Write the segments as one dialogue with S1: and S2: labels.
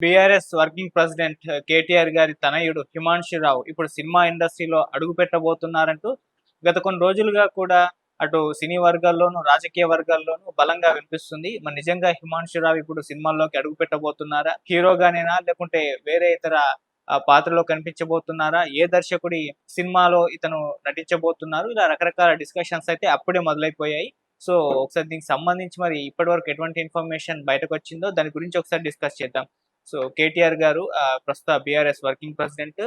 S1: BRS working president KTR గారి తనయుడు హిమాంశు రావు ఇప్పుడు సినిమా ఇండస్ట్రీలో అడుగు పెట్టబోతున్నారంటూ గత కొన్ని రోజులుగా కూడా అటు సినీ వర్గాల్లోనూ రాజకీయ వర్గాల్లోనూ బలంగా వినిపిస్తుంది. మరి నిజంగా హిమాంశు రావు ఇప్పుడు సినిమాల్లోకి అడుగు పెట్టబోతున్నారా? హీరోగానేనా లేకుంటే వేరే ఇతర పాత్రలో కనిపించబోతున్నారా? ఏ దర్శకుడి సినిమాలో ఇతను నటించబోతున్నారు? ఇలా రకరకాల డిస్కషన్స్ అయితే అప్పుడే మొదలైపోయాయి. సో ఒకసారి దీనికి సంబంధించి మరి ఇప్పటివరకు ఎటువంటి ఇన్ఫర్మేషన్ బయటకొచ్చిందో దాని గురించి ఒకసారి డిస్కస్ చేద్దాం. సో కేటీఆర్ గారు ప్రస్తుత బీఆర్ఎస్ వర్కింగ్ ప్రెసిడెంట్,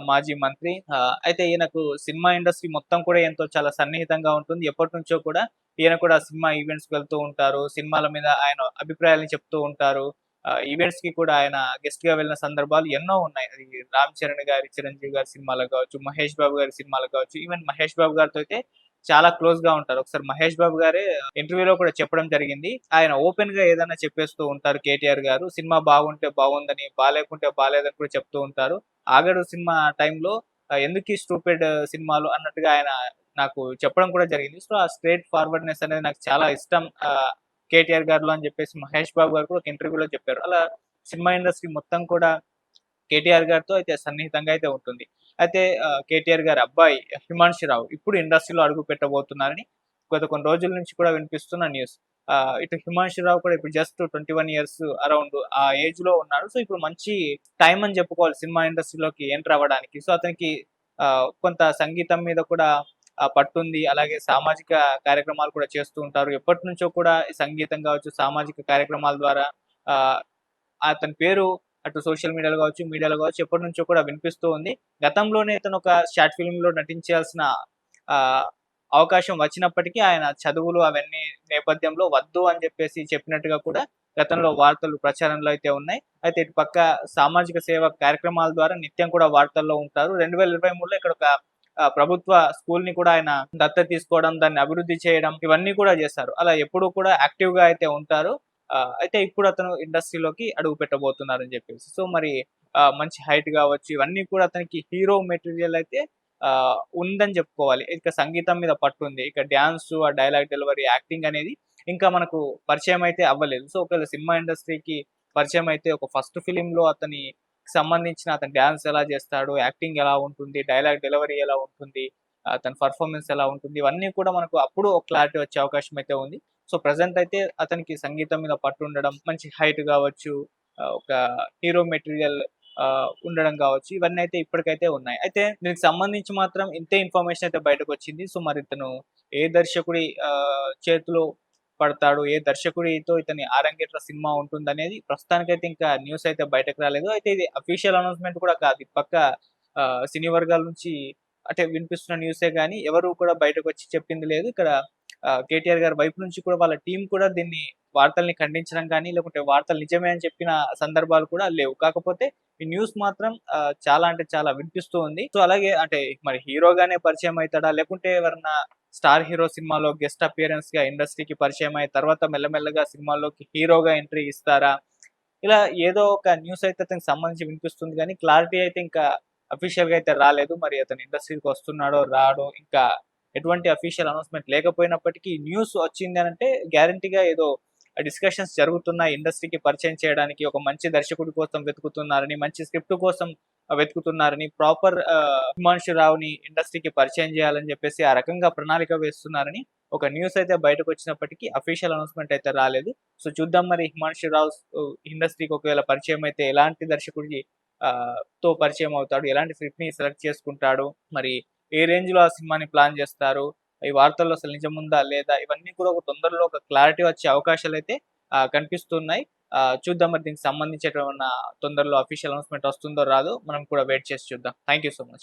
S1: మాజీ మంత్రి. అయితే ఈయనకు సినిమా ఇండస్ట్రీ మొత్తం కూడా ఈయనతో చాలా సన్నిహితంగా ఉంటుంది. ఎప్పటినుంచో కూడా ఈయన కూడా సినిమా ఈవెంట్స్‌కి వెళ్తూ ఉంటారు. సినిమాల మీద ఆయన అభిప్రాయాలను చెప్తూ ఉంటారు. ఈవెంట్స్‌కి కూడా ఆయన గెస్ట్‌గా వెళ్ళిన సందర్భాలు ఎన్నో ఉన్నాయి. అది రామ్ చరణ్ గారి, చిరంజీవి గారి సినిమాలకు కావచ్చు, మహేష్ బాబు గారి సినిమాలకు కావచ్చు. ఈవెన్ మహేష్ బాబు గారితో అయితే చాలా క్లోజ్‌గా ఉంటారు. ఒకసారి మహేష్ బాబు గారే ఇంటర్వ్యూలో కూడా చెప్పడం జరిగింది. ఆయన ఓపెన్‌గా ఏదైనా చెప్పేస్తూ ఉంటారు కేటీఆర్ గారు. సినిమా బాగుంటే బాగుందని, బాలేకుంటే బాలేదని కూడా చెప్తూ ఉంటారు. 'ఆగడు' సినిమా టైంలో ఎందుకీ స్టూపిడ్ సినిమాలు అన్నట్టుగా ఆయన నాకు చెప్పడం కూడా జరిగింది. సో, ఆ స్ట్రెయిట్ ఫార్వర్డ్‌నెస్ అనేది నాకు చాలా ఇష్టం కేటీఆర్ గారిలో అని చెప్పేసి మహేష్ బాబు గారు కూడా ఒక ఇంటర్వ్యూలో చెప్పారు. అలా సినిమా ఇండస్ట్రీ మొత్తం కూడా కేటీఆర్ గారితో అయితే సన్నిహితంగా అయితే ఉంటుంది. అయితే కేటీఆర్ గారి అబ్బాయి హిమాంశు రావు ఇప్పుడు ఇండస్ట్రీలో అడుగు పెట్టబోతున్నారని గత కొన్ని రోజుల నుంచి కూడా వినిపిస్తున్న న్యూస్. ఇటు హిమాంశు రావు కూడా ఇప్పుడు జస్ట్ 21 ఇయర్స్ అరౌండ్ ఆ ఏజ్‌లో ఉన్నాడు. సో, ఇప్పుడు మంచి టైమ్ అని చెప్పుకోవాలి సినిమా ఇండస్ట్రీలోకి ఎంటర్ అవ్వడానికి. సో, అతనికి కొంత సంగీతం మీద కూడా పట్టుంది. అలాగే సామాజిక కార్యక్రమాలు కూడా చేస్తూ ఉంటారు. ఎప్పటినుంచో కూడా ఈ సంగీతం కావచ్చు, సామాజిక కార్యక్రమాల ద్వారా ఆహ్, అతని పేరు అటు సోషల్ మీడియాలో కావచ్చు, మీడియాలో కావచ్చు ఎప్పటినుంచో కూడా వినిపిస్తూ ఉంది. గతంలోనే ఇతను ఒక షార్ట్ ఫిల్మ్‌లో నటించాల్సిన ఆహ్, అవకాశం వచ్చినప్పటికీ ఆయన చదువులు అవన్నీ నేపథ్యంలో వద్దు అని చెప్పేసి చెప్పినట్టుగా కూడా గతంలో వార్తలు ప్రచారంలో అయితే ఉన్నాయి. అయితే ఇటు పక్క సామాజిక సేవ కార్యక్రమాల ద్వారా నిత్యం కూడా వార్తల్లో ఉంటారు. 2023లో ఇక్కడ ఒక ప్రభుత్వ స్కూల్‌ని కూడా ఆయన దత్తత తీసుకోవడం, దాన్ని అభివృద్ధి చేయడం ఇవన్నీ కూడా చేశారు. అలా ఎప్పుడూ కూడా యాక్టివ్‌గా అయితే ఉంటారు. అయితే ఇప్పుడు అతను ఇండస్ట్రీలోకి అడుగు పెట్టబోతున్నారని చెప్పేసి. సో మరి మంచి హైట్ గావచ్చు, ఇవన్నీ కూడా అతనికి హీరో మెటీరియల్ అయితే ఉందని చెప్పుకోవాలి. ఇక సంగీతం మీద పట్టుంది. ఇక డాన్సు, ఆ డైలాగ్ డెలివరీ, యాక్టింగ్ అనేది ఇంకా మనకు పరిచయం అయితే అవ్వలేదు. సో ఒకవేళ సినిమా ఇండస్ట్రీకి పరిచయం అయితే ఒక ఫస్ట్ ఫిల్మ్‌లో అతనికి సంబంధించిన అతను డాన్స్ ఎలా చేస్తాడు, యాక్టింగ్ ఎలా ఉంటుంది, డైలాగ్ డెలివరీ ఎలా ఉంటుంది, అతని పెర్ఫార్మన్స్ ఎలా ఉంటుంది, ఇవన్నీ కూడా మనకు అప్పుడు ఒక క్లారిటీ వచ్చే అవకాశం అయితే ఉంది. సో ప్రెజెంట్ అయితే అతనికి సంగీతం మీద పట్టు ఉండడం, మంచి హైట్ గావచ్చు, ఒక హీరో మెటీరియల్ ఉండడం గావచ్చు, ఇవన్నీ అయితే ఇప్పటికైతే ఉన్నాయి. అయితే దీనికి సంబంధించి మాత్రం ఇంతే ఇన్ఫర్మేషన్ అయితే బయటకొచ్చింది. సో మరి ఇతను ఏ దర్శకుడి చేతిలో పడతాడు, ఏ దర్శకుడితో ఇతని ఆరంగేట్ర సినిమా ఉంటుందనేది ప్రస్తుతానికైతే ఇంకా న్యూస్ అయితే బయటకు రాలేదు. అయితే ఇది అఫీషియల్ అనౌన్స్‌మెంట్ కూడా కాదు. ఇది పక్కా సినీ వర్గాల నుంచి అంటే వినిపిస్తున్న న్యూసే గాని ఎవరు కూడా బయటకొచ్చి చెప్పింది లేదు. ఇక్కడ కేటీఆర్ గారి వైపు నుంచి కూడా వాళ్ళ టీమ్ కూడా దీన్ని వార్తల్ని ఖండించడం గాని, లేకుంటే వార్తలు నిజమే అని చెప్పిన సందర్భాలు కూడా లేవు. కాకపోతే ఈ న్యూస్ మాత్రం చాలా అంటే చాలా వినిపిస్తూ ఉంది. సో అలాగే అంటే మరి హీరోగానే పరిచయం అయితాడా? లేకుంటే ఎవరన్నా స్టార్ హీరో సినిమాలో గెస్ట్ అపియరెన్స్‌గా ఇండస్ట్రీకి పరిచయం అయ్యి తర్వాత మెల్లమెల్లగా సినిమాల్లోకి హీరోగా ఎంట్రీ ఇస్తారా? ఇలా ఏదో ఒక న్యూస్ అయితే అతనికి సంబంధించి వినిపిస్తుంది గానీ, క్లారిటీ అయితే ఇంకా అఫీషియల్‌గా అయితే రాలేదు. మరి అతను ఇండస్ట్రీకి వస్తున్నాడో, రాడో ఇంకా ఎటువంటి అఫీషియల్ అనౌన్స్‌మెంట్ లేకపోయినప్పటికీ న్యూస్ వచ్చింది అనంటే గ్యారంటీగా ఏదో డిస్కషన్స్ జరుగుతున్నాయి. ఇండస్ట్రీకి పరిచయం చేయడానికి ఒక మంచి దర్శకుడి కోసం వెతుకుతున్నారని, మంచి స్క్రిప్ట్ కోసం వెతుకుతున్నారని, ప్రాపర్ హిమాంశు రావుని ఇండస్ట్రీకి పరిచయం చేయాలని చెప్పేసి ఆ రకంగా ప్రణాళిక వేస్తున్నారని ఒక న్యూస్ అయితే బయటకొచ్చినప్పటికీ అఫీషియల్ అనౌన్స్‌మెంట్ అయితే రాలేదు. సో చూద్దాం మరి హిమాంశు రావు ఇండస్ట్రీకి ఒకవేళ పరిచయం అయితే ఎలాంటి దర్శకుడికి తో పరిచయం అవుతాడు? ఎలాంటి స్క్రిప్ట్‌ని సెలెక్ట్ చేసుకుంటాడు? మరి ఏ రేంజ్‌లో ఆ సినిమాని ప్లాన్ చేస్తారు? ఈ వార్తల్లో అసలు నిజముందా? లేదా? ఇవన్నీ కూడా ఒక తొందరలో ఒక క్లారిటీ వచ్చే అవకాశాలైతే కనిపిస్తున్నాయి. చూద్దాం మరి దీనికి సంబంధించి ఏమన్నా తొందరలో అఫీషియల్ అనౌన్స్‌మెంట్ వస్తుందో రాదో మనం కూడా వెయిట్ చేసి చూద్దాం. Thank you so much.